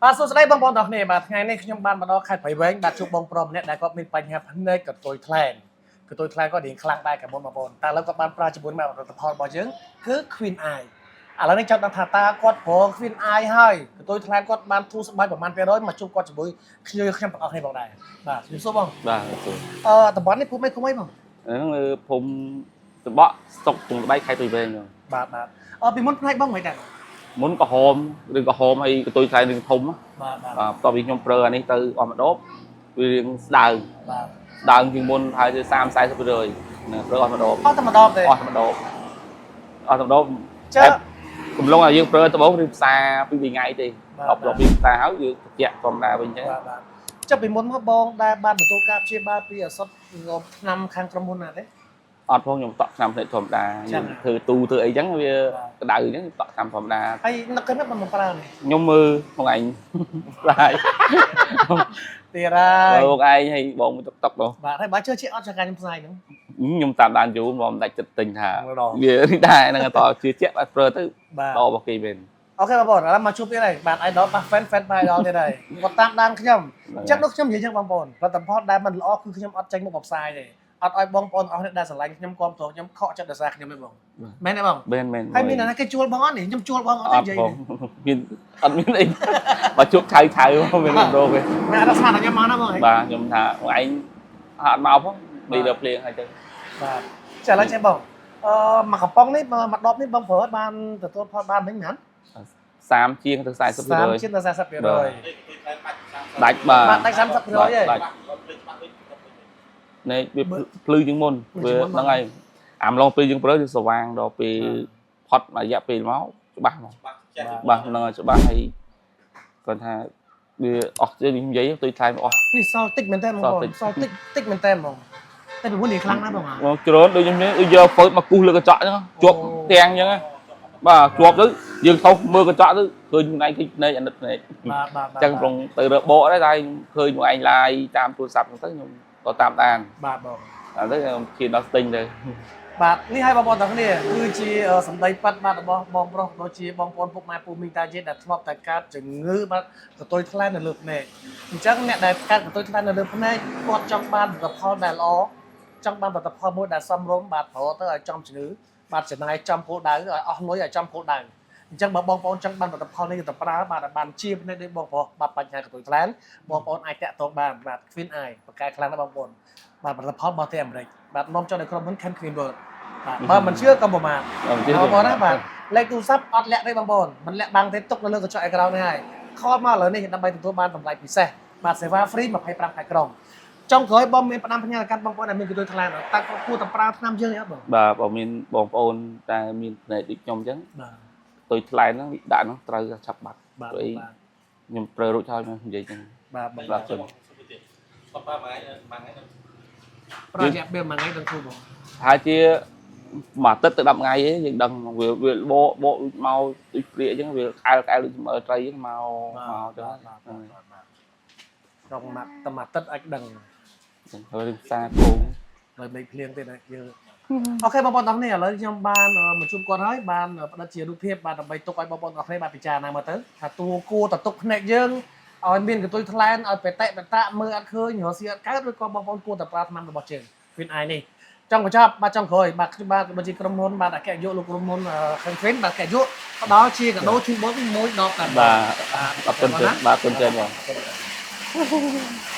បាទសួស្តីបងប្អូនទាំងគ្នាបាទថ្ងៃនេះខ្ញុំបានមកដល់ខេត្តព្រៃវែងបាទជួបបងប្រុសម្នាក់ដែលគាត់មានបញ្ហាភ្នែកកន្ទុយថ្លែងក៏រៀងខ្លាំងដែរកាលមុនបងប្អូនតែឥឡូវគាត់បានប្រើជាមួយមកផលិតផលរបស់យើងគឺ Queen Eye ឥឡូវនេះចង់ដឹងថាតើគាត់ប្រើ Queen Eye ហើយកន្ទុយថ្លែងគាត់បានធូរស្បើយប្រហែល%មកជួបគាត់ជាមួយខ្ញុំទាំងអស់គ្នាផងដែរបាទជំរាបសួរបងបាទតំបន់នេះភូមិអីឃុំអីបងហ្នឹងគឺភូមិតបក់ស្តុកពុងដៃខេត្តព្រៃវែងបាទពីមុនផ្នែកបងមិនដែរមុនក្រហមឬក្រហមហើយកន្ទុយថ្លែងនឹងធំបាទបន្ទាប់ពីខ្ញុំប្រើអានេះទៅអស់ម្ដងវារៀងស្ដើងបាទដើងជាងមុនហើយទៅ30-40%ណាប្រើអស់ម្ដងអស់តែម្ដងទេអស់តែម្ដងចាកំឡុងឲ្យយើងប្រើដំបូងឬផ្សារពី2ថ្ងៃទេដល់ពីផ្សារហើយយើងត្រជាក់ធម្មតាវិញចឹងបាទចាប់ពីមុនមកបងដែលបានទទួលការព្យាបាលពីអសត់ឆ្នាំខាងក្រុមហ៊ុនណាទេអត់ផងខ្ញុំតក់ឆ្នាំភ្នែកធម្មតាយើងធ្វើទូធ្វើអីចឹងវាក្តៅចឹងតក់ឆ្នាំធម្មតាហើយនឹកឃើញមិនមកប្រើនេះខ្ញុំមើលបងឯងឡាយទៀតហើយបងឯងហើយបងមួយតុកនោះបាទហើយបើជឿជាអត់ចង្ការខ្ញុំផ្សាយហ្នឹងខ្ញុំតាមដានយូរមកមិនដាច់ចិត្តទិញថាវានេះដែរហ្នឹងតជឿជាក់បាត់ប្រើទៅដល់របស់គេមែនអូខេបងប្អូនឥឡូវមកជួបទៀតហើយបាទ idol បាទ fan idol ទៀតហើយគាត់តាមដានខ្ញុំអញ្ចឹងដូចខ្ញុំនិយាយអញ្ចឹងបងប្អូនផលិតផលដែលមិនល្អគឺខ្ញុំអត់ចេញមកបផ្សាយទេអត់ឲ្យបងប្អូនអស់អ្នកដែលស្រឡាញ់ខ្ញុំគ្រប់គ្រងខ្ញុំខកចិត្តដោយសារខ្ញុំទេបងមែនទេបងមែនហើយមានអ្នកណាគេជួលបងអត់នេះខ្ញុំជួលបងអត់ទេនិយាយមានអត់មានអីបើជួបឆៅមានរោគទេមែនអត់ស្មានតែខ្ញុំមកណាបងបាទខ្ញុំថាបងឯងអត់មកផងបីដល់ភ្លៀងហើយទៅបាទចាឥឡូវចេះបងមកកំប៉ុងនេះមកដបនេះបងប្រើបានទទួលផលបានវិញហ្នឹង30ជាងទៅ40%30ជាងទៅ40%ដាច់បាទដាច់30%ហ៎នេះវាភ្លឺជាងមុនវាហ្នឹងហើយអាម្លងពេលយើងប្រើយើងស្វាងដល់ពេលផុតរយៈពេលមកច្បាស់មកបាទហ្នឹងហើយច្បាស់ហើយគាត់ថាវាអស់និយាយទៅថ្លៃមកអស់នេះសល់តិចមែនតើបងប្អូនសល់តិចមែនតើបងតែពីមុននេះខ្លាំងណាស់បងជ្រុនដូចខ្ញុំនេះយកពើមកគូសលើកញ្ចក់អញ្ចឹងជាប់ទាំងអញ្ចឹងបាទជាប់ទៅយើងថោសមើលកញ្ចក់ទៅឃើញខ្លួនឯងគិតភ្នែកអាណិតភ្នែកអញ្ចឹងប្រងទៅរើបកដែរតែឃើញខ្លួនឯងឡាយតាមទូរស័ព្ទហ្នឹងទៅខ្ញុំក៏តាមដានបាទបងឥឡូវខ្ញុំជិះដល់ស្ទិញទៅបាទនេះឲ្យបងប្អូនទាំងគ្នាគឺជាសម្ដីប៉ាត់បាទរបស់បងប្រុសដូចជាបងប្អូនពុកម៉ែពូមីងតាយាយដែលធ្លាប់តែកើតជំងឺបាទកន្ទុយថ្លែងនៅលើភ្នែកអញ្ចឹងអ្នកដែលកើតកន្ទុយថ្លែងនៅលើភ្នែកគាត់ចង់បានផលិតផលដែលល្អចង់បានផលិតផលមួយដែលសមរម្យបាទប្រើទៅឲ្យចំជំងឺបាទចំណាយចំគោលដៅឲ្យអស់លុយឲ្យចំគោលដៅអញ្ចឹងបើបងប្អូនចង់បានផលិតផលនេះទៅប្រើបាទបានជាភ្នែកដូចបងប្រុសបាទបញ្ហាកន្ទុយថ្លែងបងប្អូនអាចតាក់ទងបានបាទ Queen Eye បកកែខ្លាំងណាស់បងប្អូនបាទផលិតផលរបស់ទីអាមេរិកបាទនាំចូលនៅក្រុមហ៊ុន Queen World បាទបើមិនជឿក៏ប្រមាថបងប្អូនណាបាទលេខទូរស័ព្ទអត់លាក់ទេបងប្អូនមិនលាក់បាំងទេទុកនៅលើកញ្ចក់អេក្រង់នេះហើយខលមកឥឡូវនេះដើម្បីទទួលបានតម្លៃពិសេសបាទសេវា free 25ខែក្រុងចុងក្រោយបងមានផ្ដាំផ្ញើកាន់បងប្អូនដែលមានកន្ទុយថ្លែងតាំងគួរតែប្រើថ្នាំយើងអត់បងបាទបើមានបងប្អូនតែមានភ្នែកដូចខ្ញុំអញ្ចឹងបាទកន្ទុយថ្លែងហ្នឹងដាក់ហ្នឹងត្រូវឆាប់បាត់ព្រោះខ្ញុំប្រើរួចហើយនិយាយចឹងបាទបាទជិះប្រើមួយរយៈពេលមួយថ្ងៃដល់គ្រូបងហើយជាមួយអាទិត្យទៅ10ថ្ងៃឯងយើងដឹងវាបកមកដូចព្រាកអញ្ចឹងវាក្អែលដូចមើលត្រីអញ្ចឹងមកចឹងក្នុងមួយអាទិត្យអាចដឹងហើយផ្សារគោហើយមេឃភ្លៀងទៀតយើងអូខេបងប្អូនទាំងនេះឥឡូវខ្ញុំបានមកជួបគាត់ហើយបានផ្ដិតជារូបភាពបាទដើម្បីទុកឲ្យបងប្អូនទាំងគ្នាបានពិចារណាមើលទៅថាតួគួរតទុកភ្នែកយើងឲ្យមានកន្ទុយថ្លែងឲ្យបេតិបតាមើលអត់ឃើញរស់ស៊ីអត់កើតឬក៏បងប្អូនគួរតែប្រើថ្នាំរបស់យើង Queen Eye នេះចង់បញ្ចប់បាទចង់ក្រោយបាទខ្ញុំបាទបញ្ជាក្រុមហ៊ុនបាទអគ្គនាយកលោកក្រុមហ៊ុនQueen បាទអគ្គនាយកផ្ដល់ជាកាដូជូនបងមួយដបតាបាទអរគុណបាទគុណច្រើនបង